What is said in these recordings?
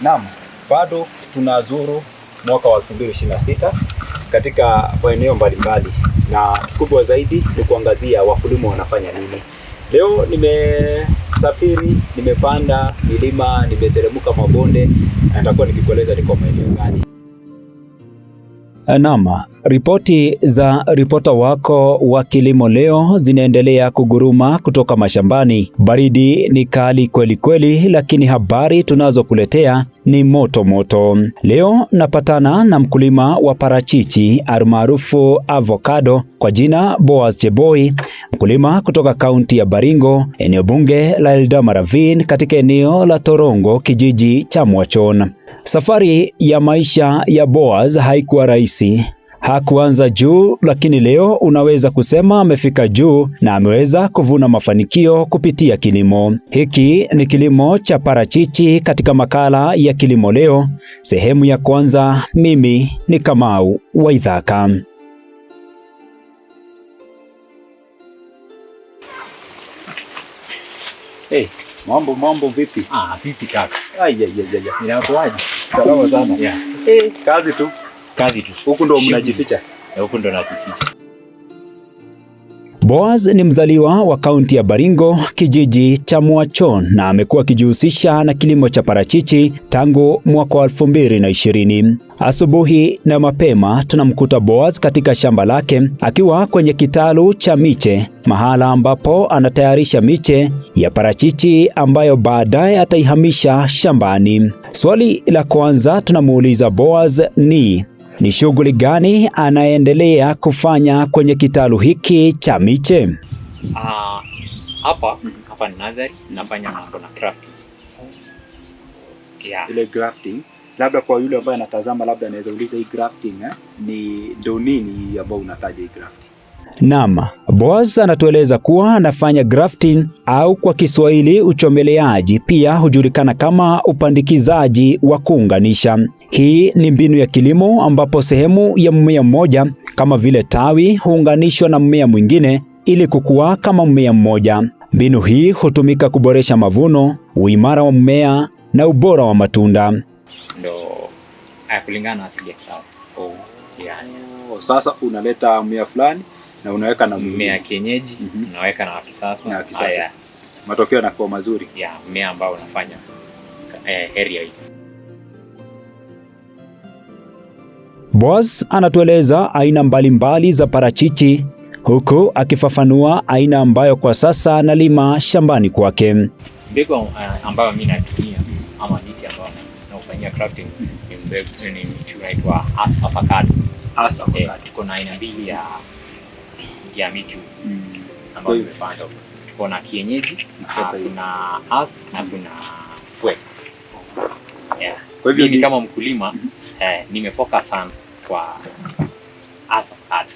Naam, bado tunazuru mwaka wa 2026 katika maeneo mbalimbali, na kikubwa zaidi ni kuangazia wakulima wanafanya nini. Leo nimesafiri, nimepanda milima, nimeteremka mabonde, na nitakuwa nikikueleza niko maeneo gani. Naam, ripoti za ripota wako wa kilimo leo zinaendelea kuguruma kutoka mashambani. Baridi ni kali kweli kweli, lakini habari tunazokuletea ni moto moto. Leo napatana na mkulima wa parachichi almaarufu avocado kwa jina Boaz Cheboi, mkulima kutoka kaunti ya Baringo, eneo bunge la Eldama Ravine, katika eneo la Torongo, kijiji cha Mwachon. Safari ya maisha ya Boaz haikuwa rahisi. Hakuanza juu, lakini leo unaweza kusema amefika juu na ameweza kuvuna mafanikio kupitia kilimo. Hiki ni kilimo cha parachichi katika makala ya Kilimo Leo, sehemu ya kwanza. Mimi ni Kamau Waithaka. Hey, mambo vipi? Vipi kaka? Inakuaje? Salama sana. Yeah. Kazi tu. Huku ndo mnajificha? Huku ndo najificha. Boaz ni mzaliwa wa kaunti ya Baringo, kijiji cha Mwachon, na amekuwa akijihusisha na kilimo cha parachichi tangu mwaka wa 2020. Asubuhi na mapema tunamkuta Boaz katika shamba lake akiwa kwenye kitalu cha miche, mahala ambapo anatayarisha miche ya parachichi ambayo baadaye ataihamisha shambani. Swali la kwanza tunamuuliza Boaz ni shughuli gani anaendelea kufanya kwenye kitalu hiki cha miche? Hapa ni nursery, nafanya mambo na crafting. Yeah. Ile grafting, labda kwa yule ambaye anatazama labda anaweza uliza hii grafting ni ndo nini ambao unataja hii grafting? Naam, Boaz anatueleza kuwa anafanya grafting au kwa Kiswahili uchomeleaji, pia hujulikana kama upandikizaji wa kuunganisha. Hii ni mbinu ya kilimo ambapo sehemu ya mmea mmoja kama vile tawi huunganishwa na mmea mwingine ili kukua kama mmea mmoja. Mbinu hii hutumika kuboresha mavuno, uimara wa mmea na ubora wa matunda. Ndo kulingana na asili ya kitalu. Sasa unaleta mmea fulani na unaweka na mmea kienyeji, unaweka na kisasa. Matokeo yanakuwa mazuri. Mmea ambao unafanya area hii. Boaz anatueleza aina mbalimbali za parachichi, huku akifafanua aina ambayo kwa sasa analima shambani kwake. Mbegu ambayo mimi natumia ama miti ambayo naufanyia crafting ni miti unaitwa avocado. Tuko na aina mbili ya miti ambayo tumepanda. Tuko na kienyeji, kuna na kuna pwe. Kwa hivyo mimi kama mkulima nimefocus sana kwa avocado.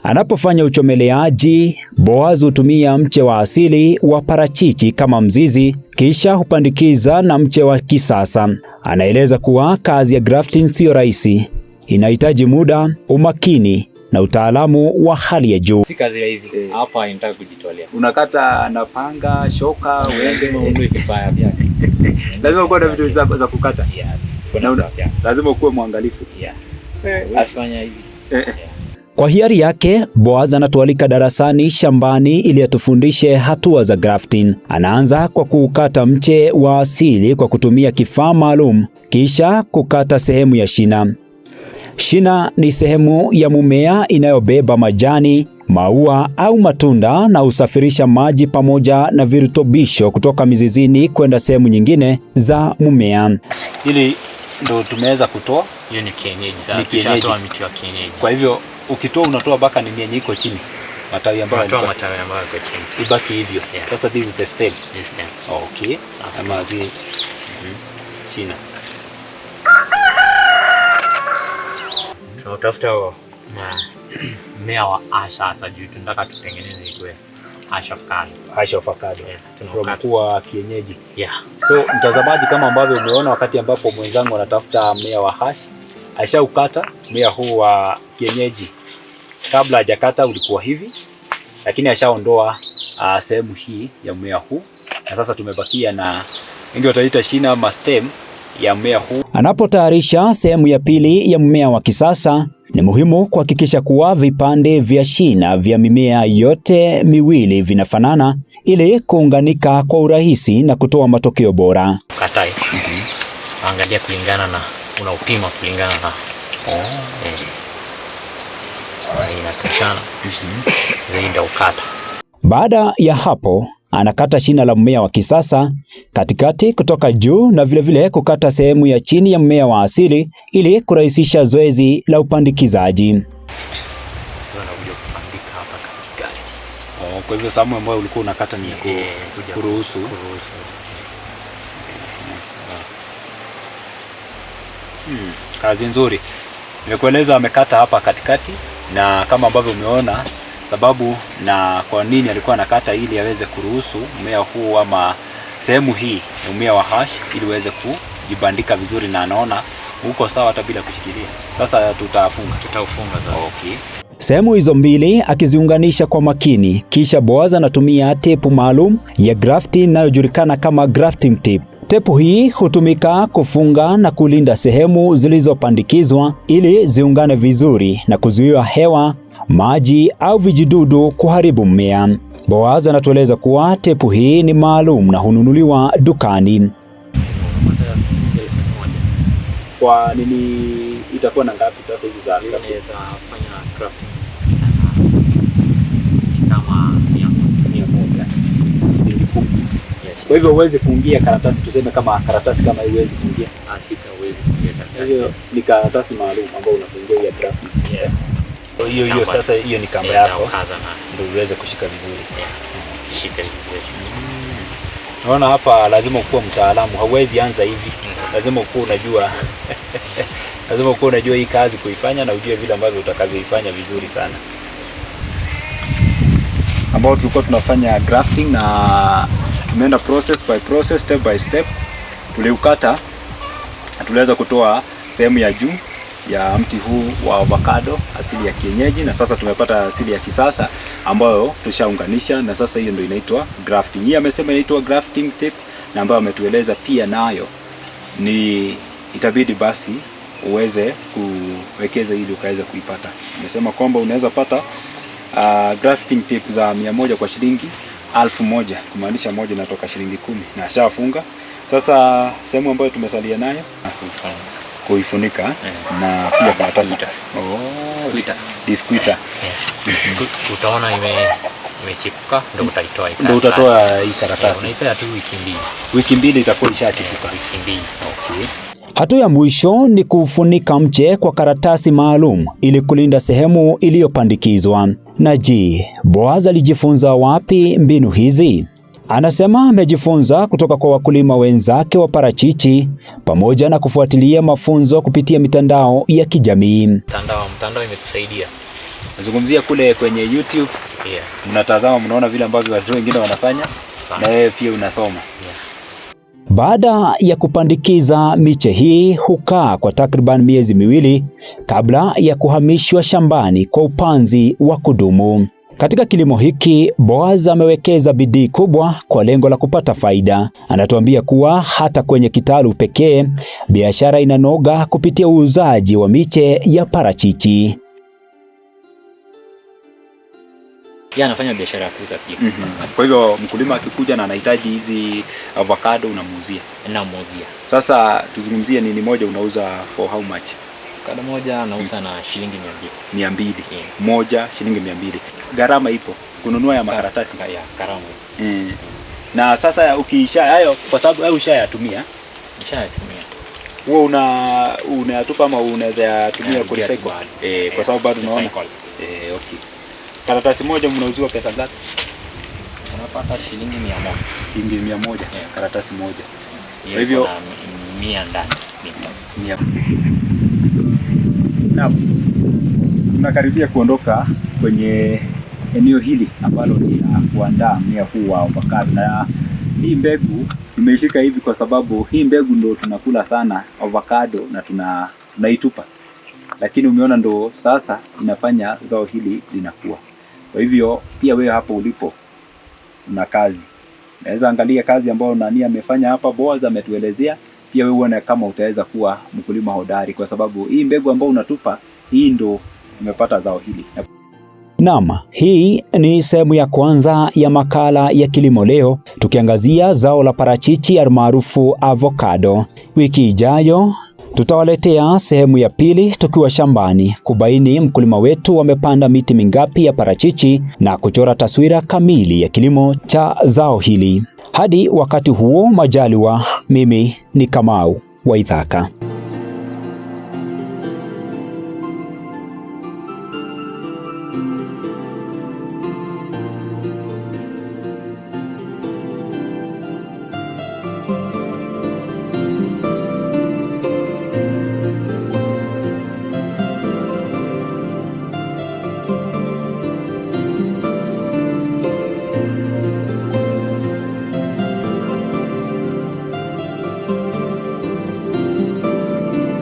Anapofanya uchomeleaji, Boaz hutumia mche wa asili wa parachichi kama mzizi, kisha hupandikiza na mche wa kisasa. Anaeleza kuwa kazi ya grafting sio rahisi, inahitaji muda, umakini na utaalamu wa hali ya juu. Si kazi rahisi. Hapa inataka kujitolea. Unakata na panga, shoka, lazima uwe kifaa vyake. Lazima uwe na vitu za kukata. Lazima ukuwe mwangalifu. Asifanya hivi. Kwa hiari yake, Boaz anatualika darasani shambani ili atufundishe hatua za grafting. Anaanza kwa kukata mche wa asili kwa kutumia kifaa maalum, kisha kukata sehemu ya shina. Shina ni sehemu ya mmea inayobeba majani, maua au matunda na husafirisha maji pamoja na virutubisho kutoka mizizini kwenda sehemu nyingine za mmea. Hili ndo tumeweza kutoa. Hiyo ni kienyeji. Sasa tushatoa miti wa kienyeji. Kwa hivyo ukitoa unatoa baka ni yenye iko chini. Matawi ambayo iko chini. Ibaki hivyo. Sasa this is the stem. This stem. Okay. Ama shina. Tunatafuta mmea wa sasa juu tunataka tutengeneze ikwe avocado. Tunakuwa kienyeji. So mtazamaji, kama ambavyo umeona wakati ambapo mwenzangu anatafuta mmea wa ashaukata mmea huu wa kienyeji. Kabla hajakata ulikuwa hivi, lakini ashaondoa sehemu hii ya mmea huu, na sasa tumebakia na wengi wataita shina ama stem, ya mmea huu. Anapotayarisha sehemu ya pili ya mmea wa kisasa, ni muhimu kuhakikisha kuwa vipande vya shina vya mimea yote miwili vinafanana ili kuunganika kwa urahisi na kutoa matokeo bora. Katai. Angalia kulingana na unaupima kulingana na inatoshana. Zaidi ukata. Baada ya hapo anakata shina la mmea wa kisasa katikati kutoka juu na vilevile kukata sehemu ya chini ya mmea wa asili ili kurahisisha zoezi la upandikizaji. Kwa hivyo sehemu ambayo ulikuwa unakata ni kuruhusu. Kazi nzuri. Nimekueleza amekata hapa katikati, na kama ambavyo umeona sababu na kwa nini alikuwa anakata ili aweze kuruhusu mmea huu ama sehemu hii ya mmea wa hash ili uweze kujibandika vizuri, na anaona uko sawa hata bila kushikilia. Sasa tutaufunga sasa. Okay. Sehemu hizo mbili akiziunganisha kwa makini, kisha Boaz anatumia tepu maalum ya grafting inayojulikana kama grafting tape. Tepu hii hutumika kufunga na kulinda sehemu zilizopandikizwa ili ziungane vizuri na kuzuia hewa, maji au vijidudu kuharibu mmea. Boaz anatueleza kuwa tepu hii ni maalum na hununuliwa dukani. Kwa nini itakuwa na ngapi sasa hivi za fanya crafting? Kama 100. Kwa hivyo huwezi fungia karatasi, tuseme kama karatasi kama hii huwezi fungia. Asika huwezi fungia karatasi. Hiyo ni karatasi maalum ambayo unafungia ya grafting. Hiyo sasa hiyo ni kamba yako. Ndio uweze kushika vizuri. Shika vizuri. Naona hapa lazima ukuwe mtaalamu. Hauwezi anza hivi. Lazima ukuwe unajua. Lazima ukuwe unajua hii kazi kuifanya na ujue vile ambavyo utakavyoifanya vizuri sana. Ambao tulikuwa tunafanya grafting na tumeenda process by process, step by step. Tuliukata, tuliweza kutoa sehemu ya juu ya mti huu wa avocado asili ya kienyeji, na sasa tumepata asili ya kisasa ambayo tushaunganisha, na sasa hiyo ndio inaitwa grafting. Hii amesema inaitwa grafting tape, na ambayo ametueleza pia nayo ni itabidi basi uweze kuwekeza ili ukaweza kuipata. Amesema kwamba unaweza pata grafting tape za 100 kwa shilingi 1000, kumaanisha moja inatoka shilingi 10, na ashafunga. Sasa sehemu ambayo tumesalia nayo kuifunika na pia karatasi. Disquita. Utaona imechipuka, ndio utaitoa hii karatasi. Ndio utatoa hii karatasi. Unaipea tu wiki mbili itakuwa ishachipuka. Wiki mbili. Okay. Hatua ya mwisho ni kufunika mche kwa karatasi maalum ili kulinda sehemu iliyopandikizwa. Na je, Boaz alijifunza wapi mbinu hizi? Anasema amejifunza kutoka kwa wakulima wenzake wa parachichi pamoja na kufuatilia mafunzo kupitia mitandao ya kijamii. Mtandao imetusaidia. Nazungumzia kule kwenye YouTube. Mnatazama, mnaona vile ambavyo watu wengine wanafanya na wewe pia unasoma. Baada ya kupandikiza miche hii hukaa kwa takriban miezi 2 kabla ya kuhamishwa shambani kwa upanzi wa kudumu. Katika kilimo hiki, Boaz amewekeza bidii kubwa kwa lengo la kupata faida. Anatuambia kuwa hata kwenye kitalu pekee, biashara inanoga kupitia uuzaji wa miche ya parachichi. Anafanya biashara ya kuuza pia. Kwa hivyo mkulima akikuja na anahitaji hizi avocado unamuuzia. Namuuzia. Sasa tuzungumzie nini moja unauza for how much? Avocado moja anauza na shilingi 200. 200. Moja shilingi 200. Gharama ipo kununua ya makaratasi ya gharama. Na sasa ukiisha hayo, kwa sababu au ushayatumia. Wewe unayatupa ama unaweza yatumia ku recycle? Kwa sababu bado unaona. Okay. Karatasi moja mnauziwa pesa ngapi? Unapata shilingi 100. Shilingi 100 karatasi moja. Kwa hivyo 100 ndani. 100. Tunakaribia kuondoka kwenye eneo hili ambalo ni kuandaa mmea huu wa avocado, na hii mbegu nimeishika hivi kwa sababu hii mbegu ndo tunakula sana avocado na tunaitupa, lakini umeona ndo sasa inafanya zao hili linakuwa. Kwa hivyo pia wewe hapo ulipo una kazi, naweza angalia kazi ambayo nani amefanya hapa. Boaz ametuelezea pia wewe uone kama utaweza kuwa mkulima hodari, kwa sababu hii mbegu ambayo unatupa, hii ndo umepata zao hili. Naam, hii ni sehemu ya kwanza ya makala ya Kilimo Leo, tukiangazia zao la parachichi almaarufu avocado. Wiki ijayo tutawaletea sehemu ya pili tukiwa shambani, kubaini mkulima wetu wamepanda miti mingapi ya parachichi na kuchora taswira kamili ya kilimo cha zao hili. Hadi wakati huo majaliwa, mimi ni Kamau wa Ithaka.